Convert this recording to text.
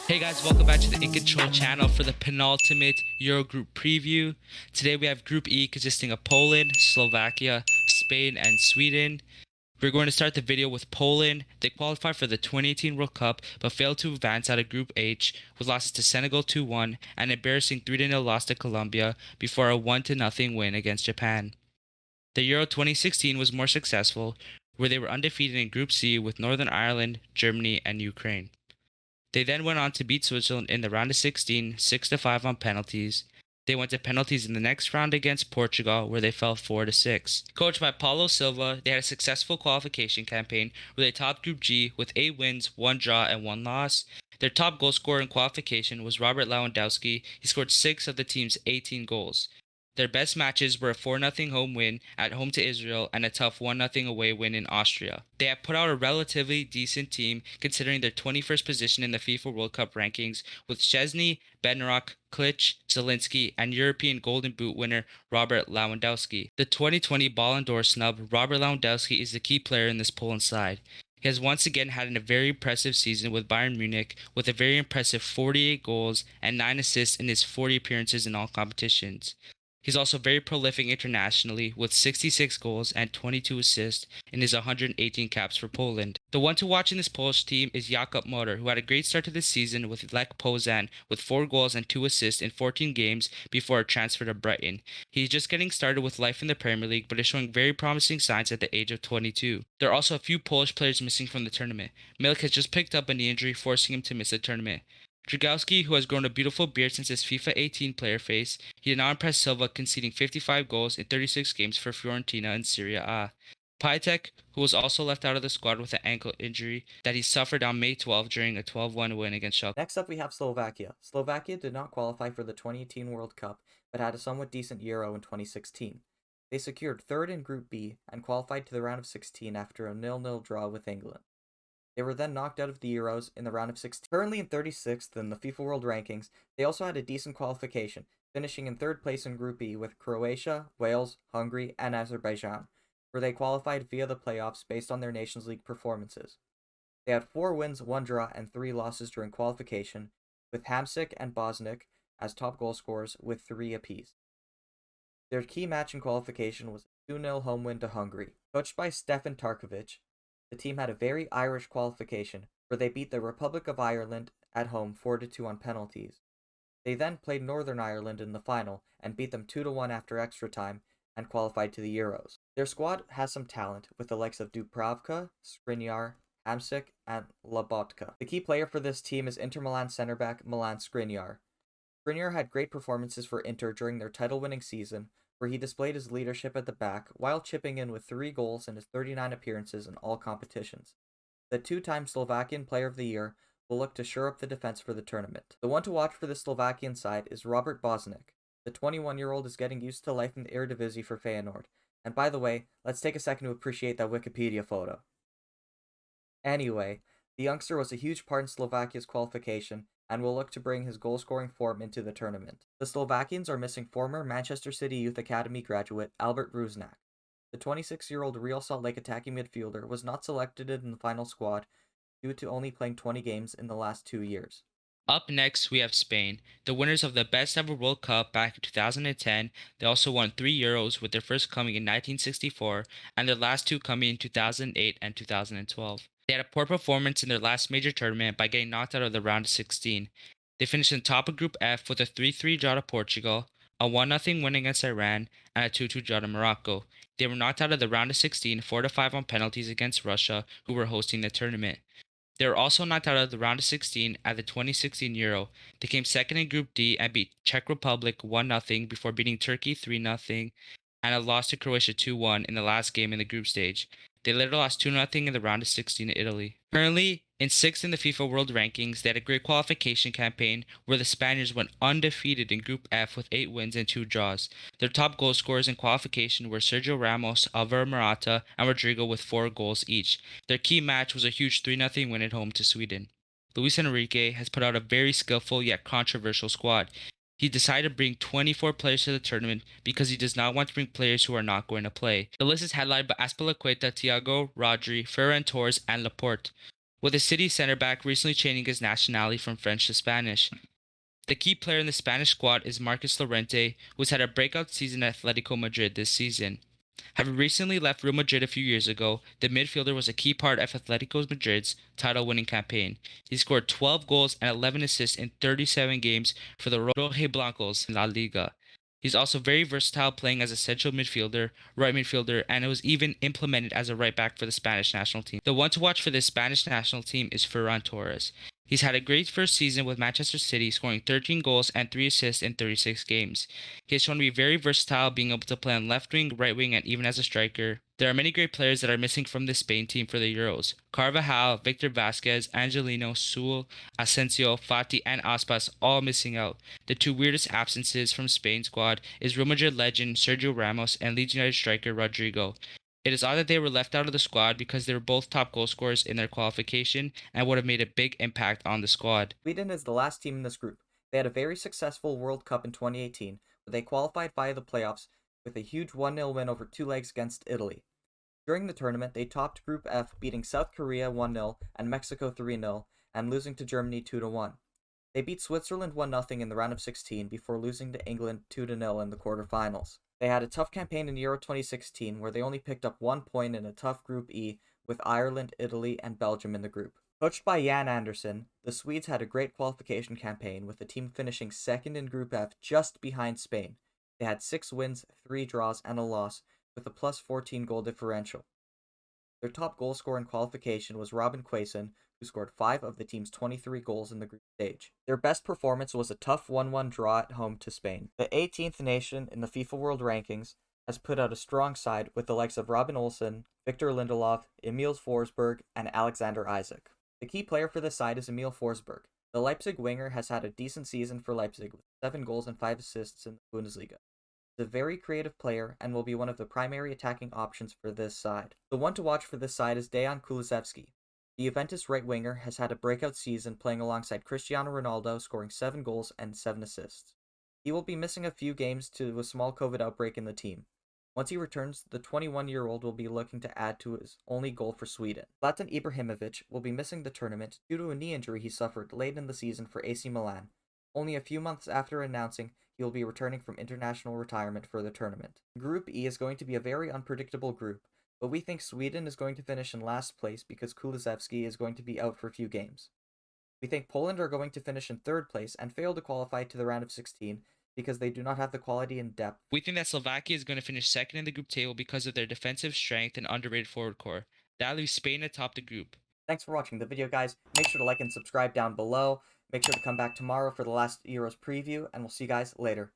Hey guys, welcome back to the In Control channel for the penultimate Euro Group preview. Today we have Group E consisting of Poland, Slovakia, Spain, and Sweden. We're going to start the video with Poland. They qualified for the 2018 World Cup but failed to advance out of Group H with losses to Senegal 2-1 and an embarrassing 3-0 loss to Colombia before a 1-0 win against Japan. The Euro 2016 was more successful, where they were undefeated in Group C with Northern Ireland, Germany, and Ukraine. They then went on to beat Switzerland in the round of 16, 6-5 on penalties. They went to penalties in the next round against Portugal, where they fell 4-6. Coached by Paulo Silva, they had a successful qualification campaign where they topped Group G with 8 wins, 1 draw, and 1 loss. Their top goal scorer in qualification was Robert Lewandowski. He scored 6 of the team's 18 goals. Their best matches were a 4-0 home win at home to Israel and a tough 1-0 away win in Austria. They have put out a relatively decent team considering their 21st position in the FIFA World Cup rankings with Szczesny, Bednarek, Klich, Zielinski, and European Golden Boot winner Robert Lewandowski. The 2020 Ballon d'Or snub, Robert Lewandowski is the key player in this Poland side. He has once again had a very impressive season with Bayern Munich with a very impressive 48 goals and 9 assists in his 40 appearances in all competitions. He's also very prolific internationally with 66 goals and 22 assists in his 118 caps for Poland. The one to watch in this Polish team is Jakub Moder, who had a great start to the season with Lech Poznan with 4 goals and 2 assists in 14 games before a transfer to Brighton. He's just getting started with life in the Premier League but is showing very promising signs at the age of 22. There are also a few Polish players missing from the tournament. Milik has just picked up a knee injury forcing him to miss the tournament. Dragowski, who has grown a beautiful beard since his FIFA 18 player face, he did not impress Silva, conceding 55 goals in 36 games for Fiorentina in Serie A. Piatek, who was also left out of the squad with an ankle injury that he suffered on May 12 during a 12-1 win against Schalke. Next up, we have Slovakia. Slovakia did not qualify for the 2018 World Cup, but had a somewhat decent Euro in 2016. They secured third in Group B and qualified to the round of 16 after a 0-0 draw with England. They were then knocked out of the Euros in the round of 16. Currently in 36th in the FIFA World Rankings, they also had a decent qualification, finishing in third place in Group E with Croatia, Wales, Hungary, and Azerbaijan, where they qualified via the playoffs based on their Nations League performances. They had 4 wins, 1 draw, and 3 losses during qualification, with Hamsik and Bosniak as top goal scorers with 3 apiece. Their key match in qualification was a 2-0 home win to Hungary. Coached by Stefan Tarkovic, the team had a very Irish qualification, where they beat the Republic of Ireland at home 4-2 on penalties. They then played Northern Ireland in the final and beat them 2-1 after extra time and qualified to the Euros. Their squad has some talent, with the likes of Dubravka, Skriniar, Hamsik, and Lobotka. The key player for this team is Inter Milan center back Milan Skriniar. Skriniar had great performances for Inter during their title-winning season, where he displayed his leadership at the back while chipping in with 3 goals in his 39 appearances in all competitions. The 2-time Slovakian Player of the Year will look to shore up the defense for the tournament. The one to watch for the Slovakian side is Robert Bosniak. The 21-year-old is getting used to life in the Eredivisie for Feyenoord. And by the way, let's take a second to appreciate that Wikipedia photo. Anyway, the youngster was a huge part in Slovakia's qualification and will look to bring his goal-scoring form into the tournament. The Slovakians are missing former Manchester City Youth Academy graduate Albert Rusnak. The 26-year-old Real Salt Lake attacking midfielder was not selected in the final squad due to only playing 20 games in the last 2 years. Up next, we have Spain, the winners of the best ever World Cup back in 2010. They also won 3 Euros, with their first coming in 1964 and their last 2 coming in 2008 and 2012. They had a poor performance in their last major tournament by getting knocked out of the round of 16. They finished in top of Group F with a 3-3 draw to Portugal, a 1-0 win against Iran, and a 2-2 draw to Morocco. They were knocked out of the round of 16 4-5 on penalties against Russia, who were hosting the tournament. They were also knocked out of the round of 16 at the 2016 Euro. They came second in Group D and beat Czech Republic 1-0 before beating Turkey 3-0 and a loss to Croatia 2-1 in the last game in the group stage. They later lost 2-0 in the round of 16 to Italy. Currently in 6th in the FIFA World Rankings, they had a great qualification campaign where the Spaniards went undefeated in Group F with 8 wins and 2 draws. Their top goal scorers in qualification were Sergio Ramos, Alvaro Morata, and Rodrigo with 4 goals each. Their key match was a huge 3-0 win at home to Sweden. Luis Enrique has put out a very skillful yet controversial squad. He decided to bring 24 players to the tournament because he does not want to bring players who are not going to play. The list is headlined by Azpilicueta, Thiago, Rodri, Ferran Torres, and Laporte. with the City center back recently changing his nationality from French to Spanish. The key player in the Spanish squad is Marcus Llorente, who's had a breakout season at Atletico Madrid this season. Having recently left Real Madrid a few years ago, the midfielder was a key part of Atletico Madrid's title-winning campaign. He scored 12 goals and 11 assists in 37 games for the Rojiblancos in La Liga. He's also very versatile, playing as a central midfielder, right midfielder, and was even implemented as a right back for the Spanish national team. The one to watch for the Spanish national team is Ferran Torres. He's had a great first season with Manchester City, scoring 13 goals and 3 assists in 36 games. He has shown to be very versatile, being able to play on left wing, right wing, and even as a striker. There are many great players that are missing from the Spain team for the Euros. Carvajal, Victor Vasquez, Angelino, Sewell, Asensio, Fati, and Aspas all missing out. The two weirdest absences from Spain's squad is Real Madrid legend Sergio Ramos and Leeds United striker Rodrigo. It is odd that they were left out of the squad because they were both top goal scorers in their qualification and would have made a big impact on the squad. Sweden is the last team in this group. They had a very successful World Cup in 2018, where they qualified via the playoffs with a huge 1-0 win over two legs against Italy. During the tournament, they topped Group F, beating South Korea 1-0 and Mexico 3-0, and losing to Germany 2-1. They beat Switzerland 1-0 in the round of 16 before losing to England 2-0 in the quarterfinals. They had a tough campaign in Euro 2016 where they only picked up 1 point in a tough Group E with Ireland, Italy, and Belgium in the group. Coached by Jan Andersson, the Swedes had a great qualification campaign with the team finishing second in Group F just behind Spain. They had 6 wins, 3 draws, and a loss with a plus 14 goal differential. Their top goal scorer in qualification was Robin Quaison, who scored 5 of the team's 23 goals in the group stage. Their best performance was a tough 1-1 draw at home to Spain. The 18th nation in the FIFA World Rankings has put out a strong side with the likes of Robin Olsen, Victor Lindelof, Emil Forsberg, and Alexander Isak. The key player for this side is Emil Forsberg. The Leipzig winger has had a decent season for Leipzig with 7 goals and 5 assists in the Bundesliga. He's a very creative player and will be one of the primary attacking options for this side. The one to watch for this side is Dejan Kulusevski. The Juventus right winger has had a breakout season playing alongside Cristiano Ronaldo, scoring 7 goals and 7 assists. He will be missing a few games to a small COVID outbreak in the team. Once he returns, the 21-year-old will be looking to add to his only goal for Sweden. Zlatan Ibrahimovic will be missing the tournament due to a knee injury he suffered late in the season for AC Milan, only a few months after announcing he will be returning from international retirement for the tournament. Group E is going to be a very unpredictable group, but we think Sweden is going to finish in last place because Kulusevski is going to be out for a few games. We think Poland are going to finish in third place and fail to qualify to the round of 16 because they do not have the quality and depth. We think that Slovakia is going to finish second in the group table because of their defensive strength and underrated forward core. That leaves Spain atop the group. Thanks for watching the video, guys. Make sure to like and subscribe down below. Make sure to come back tomorrow for the last Euros preview, and we'll see you guys later.